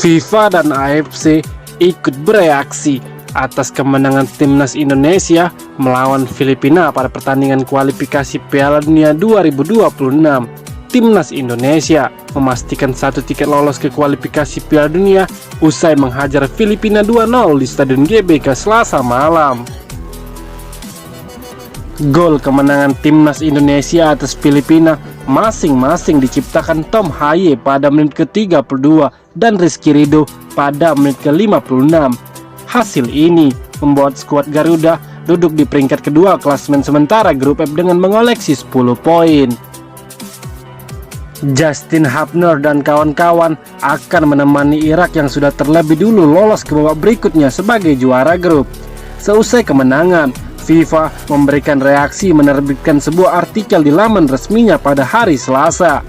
FIFA dan AFC ikut bereaksi atas kemenangan timnas Indonesia melawan Filipina pada pertandingan kualifikasi Piala Dunia 2026. Timnas Indonesia memastikan satu tiket lolos ke kualifikasi Piala Dunia usai menghajar Filipina 2-0 di Stadion GBK Selasa malam. Gol kemenangan timnas Indonesia atas Filipina masing-masing diciptakan Tom Haye pada menit ke-32 dan Rizky Ridho pada menit ke-56. Hasil ini membuat skuad Garuda duduk di peringkat kedua klasemen sementara grup F dengan mengoleksi 10 poin. Justin Hubner dan kawan-kawan akan menemani Irak yang sudah terlebih dulu lolos ke babak berikutnya sebagai juara grup. Seusai kemenangan, FIFA memberikan reaksi menerbitkan sebuah artikel di laman resminya pada hari Selasa.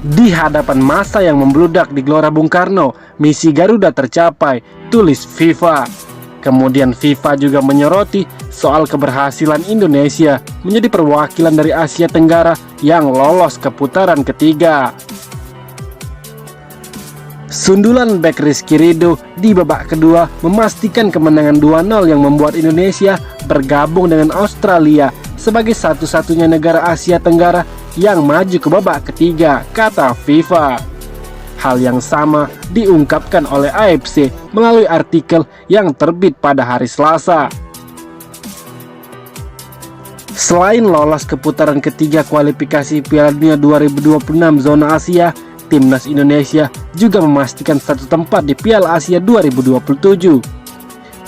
Di hadapan massa yang membludak di Gelora Bung Karno, misi Garuda tercapai, tulis FIFA. Kemudian FIFA juga menyoroti soal keberhasilan Indonesia menjadi perwakilan dari Asia Tenggara yang lolos ke putaran ketiga. Sundulan bek Rizky Ridho di babak kedua memastikan kemenangan 2-0 yang membuat Indonesia bergabung dengan Australia sebagai satu-satunya negara Asia Tenggara yang maju ke babak ketiga, kata FIFA. Hal yang sama diungkapkan oleh AFC melalui artikel yang terbit pada hari Selasa. Selain lolos ke putaran ketiga kualifikasi Piala Dunia 2026 zona Asia, timnas Indonesia juga memastikan satu tempat di Piala Asia 2027.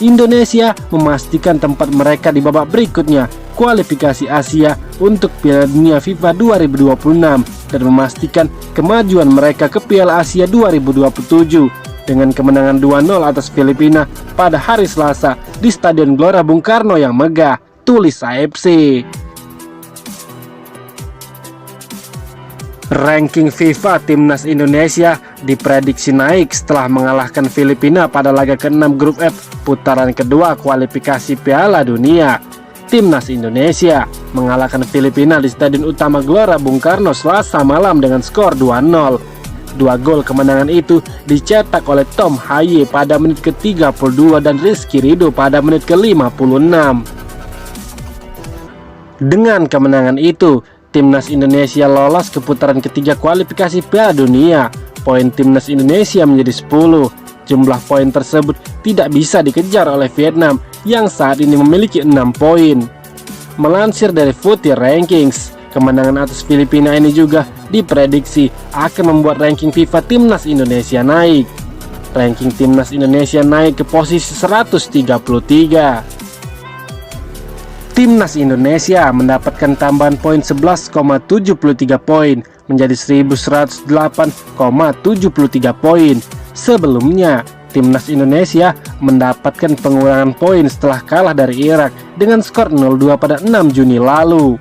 Indonesia memastikan tempat mereka di babak berikutnya kualifikasi Asia untuk Piala Dunia FIFA 2026 dan memastikan kemajuan mereka ke Piala Asia 2027 dengan kemenangan 2-0 atas Filipina pada hari Selasa di Stadion Gelora Bung Karno yang megah, tulis AFC. Ranking FIFA timnas Indonesia diprediksi naik setelah mengalahkan Filipina pada laga ke-6 grup F putaran kedua kualifikasi Piala Dunia. Timnas Indonesia mengalahkan Filipina di Stadion Utama Gelora Bung Karno Selasa malam dengan skor 2-0. Dua gol kemenangan itu dicetak oleh Tom Haye pada menit ke-32 dan Rizky Ridho pada menit ke-56. Dengan kemenangan itu, timnas Indonesia lolos ke putaran ketiga kualifikasi Piala Dunia. Poin timnas Indonesia menjadi 10. Jumlah poin tersebut tidak bisa dikejar oleh Vietnam yang saat ini memiliki 6 poin. Melansir dari Footy Rankings, kemenangan atas Filipina ini juga diprediksi akan membuat ranking FIFA timnas Indonesia naik. Ranking timnas Indonesia naik ke posisi 133. Timnas Indonesia mendapatkan tambahan poin 11,73 poin menjadi 1108,73 poin. Sebelumnya, timnas Indonesia mendapatkan pengurangan poin setelah kalah dari Irak dengan skor 0-2 pada 6 Juni lalu.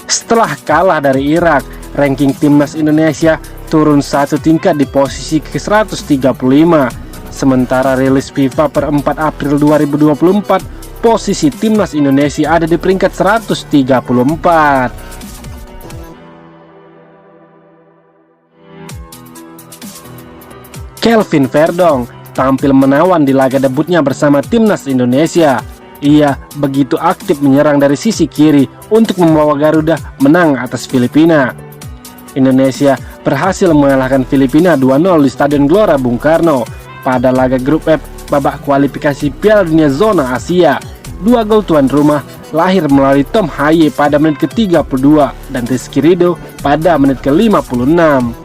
Setelah kalah dari Irak, ranking timnas Indonesia turun satu tingkat di posisi ke-135. Sementara rilis FIFA per 4 April 2024, posisi timnas Indonesia ada di peringkat 134. Kelvin Verdong tampil menawan di laga debutnya bersama timnas Indonesia. Ia begitu aktif menyerang dari sisi kiri untuk membawa Garuda menang atas Filipina. Indonesia berhasil mengalahkan Filipina 2-0 di Stadion Gelora Bung Karno pada laga grup F babak kualifikasi Piala Dunia zona Asia. Dua gol tuan rumah lahir melalui Tom Haye pada menit ke-32 dan Rizky Ridho pada menit ke-56.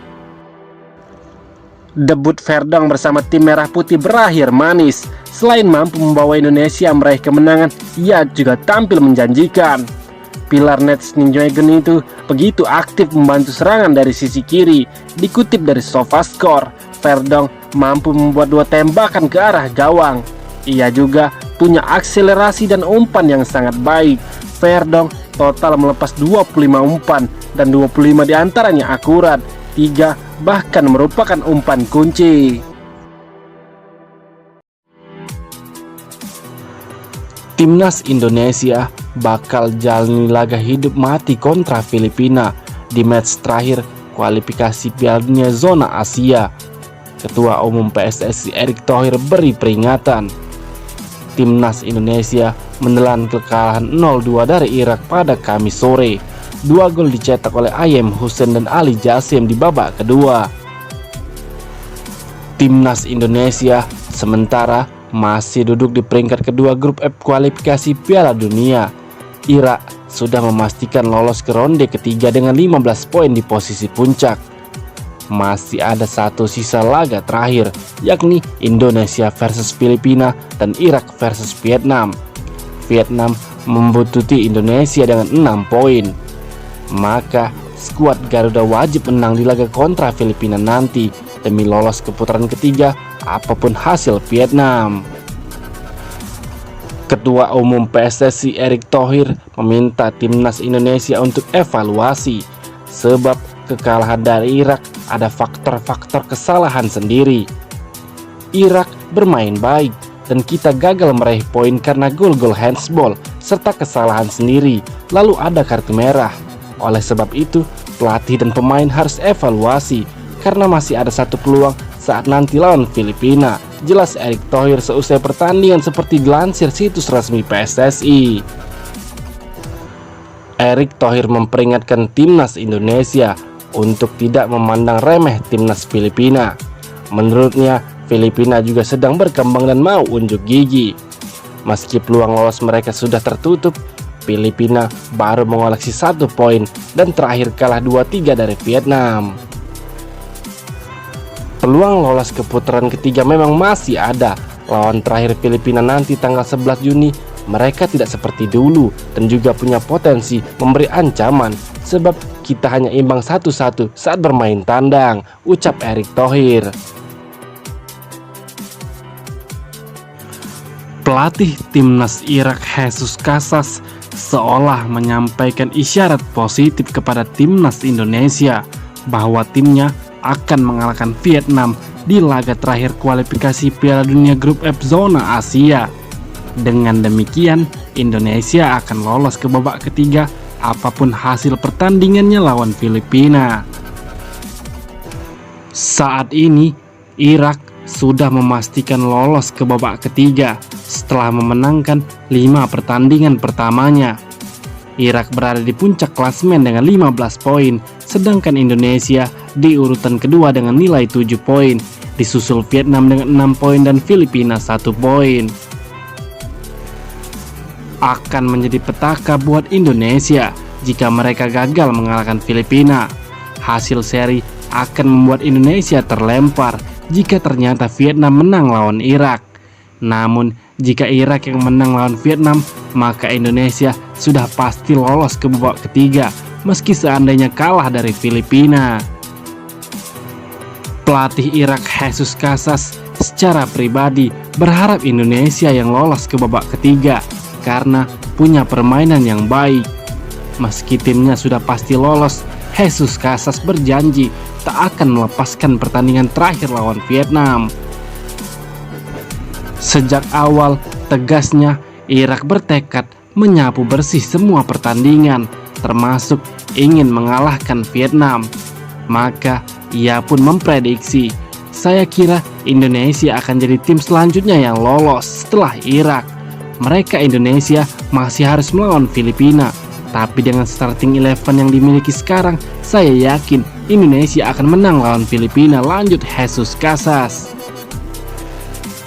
Debut Verdong bersama tim Merah Putih berakhir manis. Selain mampu membawa Indonesia meraih kemenangan, ia juga tampil menjanjikan. Pilar Nets Nijmegen itu begitu aktif membantu serangan dari sisi kiri. Dikutip dari SofaScore, Verdong mampu membuat dua tembakan ke arah gawang. Ia juga punya akselerasi dan umpan yang sangat baik. Verdong total melepas 25 umpan dan 25 diantaranya akurat. 3 bahkan merupakan umpan kunci. Timnas Indonesia bakal jalani laga hidup mati kontra Filipina di match terakhir kualifikasi Piala Dunia zona Asia. Ketua Umum PSSI Erick Thohir beri peringatan. Timnas Indonesia menelan kekalahan 0-2 dari Irak pada Kamis sore. 2 gol dicetak oleh Ayem Hussein dan Ali Jasim di babak kedua. Timnas Indonesia sementara masih duduk di peringkat kedua grup F kualifikasi Piala Dunia. Irak sudah memastikan lolos ke ronde ketiga dengan 15 poin di posisi puncak. Masih ada satu sisa laga terakhir, yakni Indonesia versus Filipina dan Irak versus Vietnam. Vietnam membutuhkan Indonesia dengan 6 poin. Maka skuad Garuda wajib menang di laga kontra Filipina nanti demi lolos ke putaran ketiga apapun hasil Vietnam. Ketua Umum PSSI Erick Thohir meminta timnas Indonesia untuk evaluasi, sebab kekalahan dari Irak ada faktor-faktor kesalahan sendiri. Irak bermain baik dan kita gagal meraih poin karena gol-gol handsball serta kesalahan sendiri, lalu ada kartu merah. Oleh sebab itu, pelatih dan pemain harus evaluasi karena masih ada satu peluang saat nanti lawan Filipina, jelas Erick Thohir seusai pertandingan seperti dilansir situs resmi PSSI. Erick Thohir memperingatkan timnas Indonesia untuk tidak memandang remeh timnas Filipina. Menurutnya, Filipina juga sedang berkembang dan mau unjuk gigi. Meski peluang lolos mereka sudah tertutup, Filipina baru mengoleksi 1 poin dan terakhir kalah 2-3 dari Vietnam. Peluang lolos ke putaran ketiga memang masih ada. Lawan terakhir Filipina nanti tanggal 11 Juni, mereka tidak seperti dulu dan juga punya potensi memberi ancaman, sebab kita hanya imbang 1-1 saat bermain tandang, ucap Erick Thohir. Pelatih timnas Irak Jesus Casas seolah menyampaikan isyarat positif kepada timnas Indonesia bahwa timnya akan mengalahkan Vietnam di laga terakhir kualifikasi Piala Dunia Grup F zona Asia. Dengan demikian, Indonesia akan lolos ke babak ketiga apapun hasil pertandingannya lawan Filipina. Saat ini, Irak sudah memastikan lolos ke babak ketiga setelah memenangkan 5 pertandingan pertamanya. Irak berada di puncak klasemen dengan 15 poin, sedangkan Indonesia di urutan kedua dengan nilai 7 poin, disusul Vietnam dengan 6 poin dan Filipina 1 poin. Akan menjadi petaka buat Indonesia jika mereka gagal mengalahkan Filipina. Hasil seri akan membuat Indonesia terlempar jika ternyata Vietnam menang lawan Irak. Namun, jika Irak yang menang lawan Vietnam, maka Indonesia sudah pasti lolos ke babak ketiga meski seandainya kalah dari Filipina. Pelatih Irak Jesus Casas secara pribadi berharap Indonesia yang lolos ke babak ketiga karena punya permainan yang baik. Meski timnya sudah pasti lolos, Jesus Casas berjanji tak akan melepaskan pertandingan terakhir lawan Vietnam. Sejak awal, tegasnya, Irak bertekad menyapu bersih semua pertandingan, termasuk ingin mengalahkan Vietnam. Maka, ia pun memprediksi, saya kira Indonesia akan jadi tim selanjutnya yang lolos setelah Irak. Mereka Indonesia masih harus melawan Filipina, tapi dengan starting 11 yang dimiliki sekarang, saya yakin Indonesia akan menang lawan Filipina, lanjut Jesus Casas.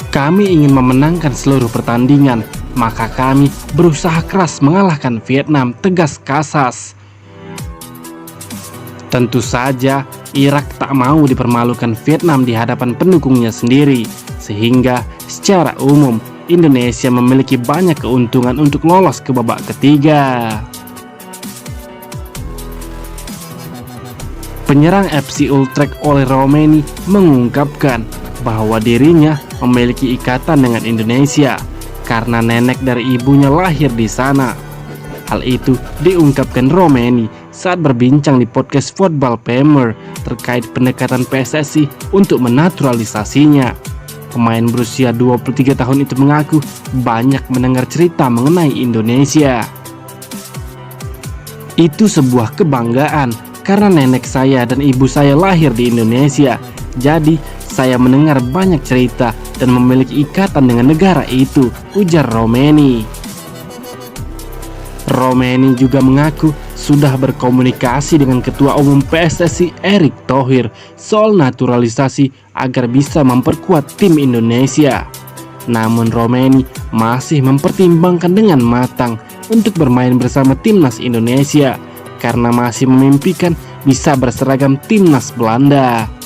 Kami ingin memenangkan seluruh pertandingan, maka kami berusaha keras mengalahkan Vietnam, tegas Casas. Tentu saja, Irak tak mau dipermalukan Vietnam di hadapan pendukungnya sendiri, sehingga secara umum Indonesia memiliki banyak keuntungan untuk lolos ke babak ketiga. Penyerang FC Utrecht Oleh Roumanie mengungkapkan bahwa dirinya memiliki ikatan dengan Indonesia karena nenek dari ibunya lahir di sana. Hal itu diungkapkan Roumanie saat berbincang di podcast Football Premier terkait pendekatan PSSI untuk menaturalisasinya. Pemain berusia 23 tahun itu mengaku banyak mendengar cerita mengenai Indonesia. Itu sebuah kebanggaan karena nenek saya dan ibu saya lahir di Indonesia. Jadi saya mendengar banyak cerita dan memiliki ikatan dengan negara itu, ujar Romeni. Romeni juga mengaku sudah berkomunikasi dengan Ketua Umum PSSI Erick Thohir soal naturalisasi agar bisa memperkuat tim Indonesia. Namun Romeni masih mempertimbangkan dengan matang untuk bermain bersama timnas Indonesia karena masih memimpikan bisa berseragam timnas Belanda.